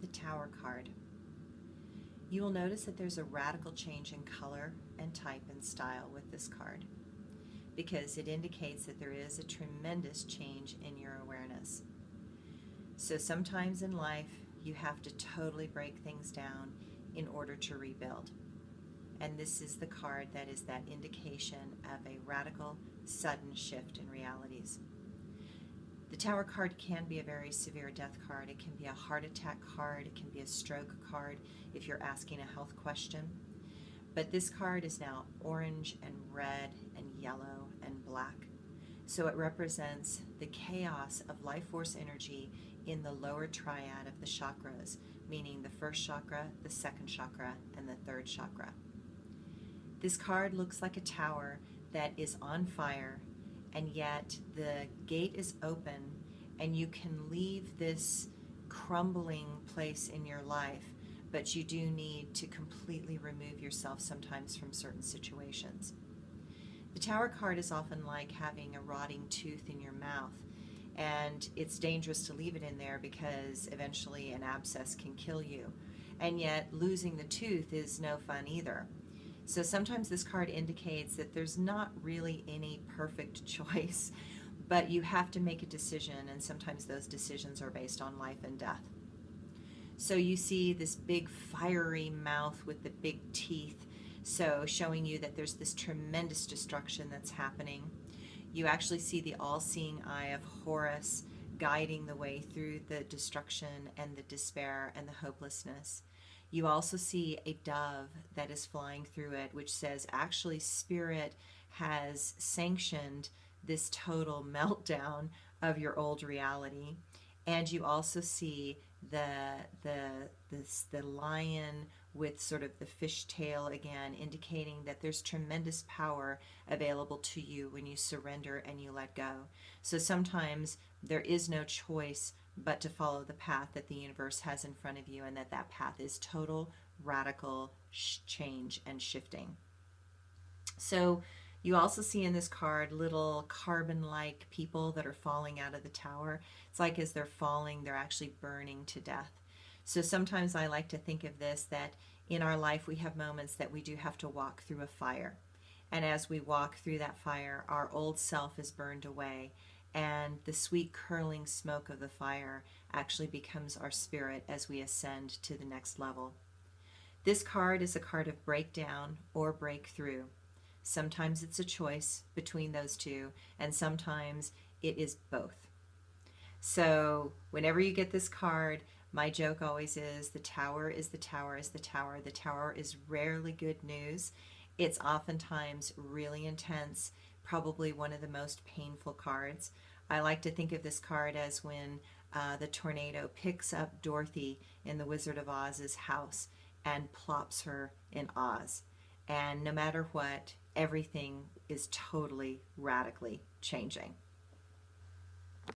the Tower card. You will notice that there's a radical change in color and type and style with this card, because it indicates that there is a tremendous change in your awareness. So sometimes in life, you have to totally break things down in order to rebuild. And this is the card that is that indication of a radical, sudden shift in realities. The Tower card can be a very severe death card. It can be a heart attack card. It can be a stroke card if you're asking a health question. But this card is now orange and red and yellow and black. So it represents the chaos of life force energy in the lower triad of the chakras, meaning the first chakra, the second chakra, and the third chakra. This card looks like a tower that is on fire, and yet the gate is open and you can leave this crumbling place in your life, but you do need to completely remove yourself sometimes from certain situations. The Tower card is often like having a rotting tooth in your mouth, and it's dangerous to leave it in there because eventually an abscess can kill you. And yet losing the tooth is no fun either. So sometimes this card indicates that there's not really any perfect choice, but you have to make a decision, and sometimes those decisions are based on life and death. So you see this big fiery mouth with the big teeth, so showing you that there's this tremendous destruction that's happening. You actually see the all-seeing eye of Horus guiding the way through the destruction and the despair and the hopelessness. You also see a dove that is flying through it, which says actually Spirit has sanctioned this total meltdown of your old reality. And you also see the lion with sort of the fishtail again, indicating that there's tremendous power available to you when you surrender and you let go. So sometimes there is no choice but to follow the path that the universe has in front of you, and that path is total, radical change and shifting. So you also see in this card little carbon-like people that are falling out of the tower. It's like as they're falling, they're actually burning to death. So sometimes I like to think of this, that in our life we have moments that we do have to walk through a fire. And as we walk through that fire, our old self is burned away, and the sweet curling smoke of the fire actually becomes our spirit as we ascend to the next level. This card is a card of breakdown or breakthrough. Sometimes it's a choice between those two, and sometimes it is both. So whenever you get this card, my joke always is the tower is the tower is the tower. The tower is rarely good news. It's oftentimes really intense, probably one of the most painful cards. I like to think of this card as when the tornado picks up Dorothy in the Wizard of Oz's house and plops her in Oz. And no matter what, everything is totally radically changing.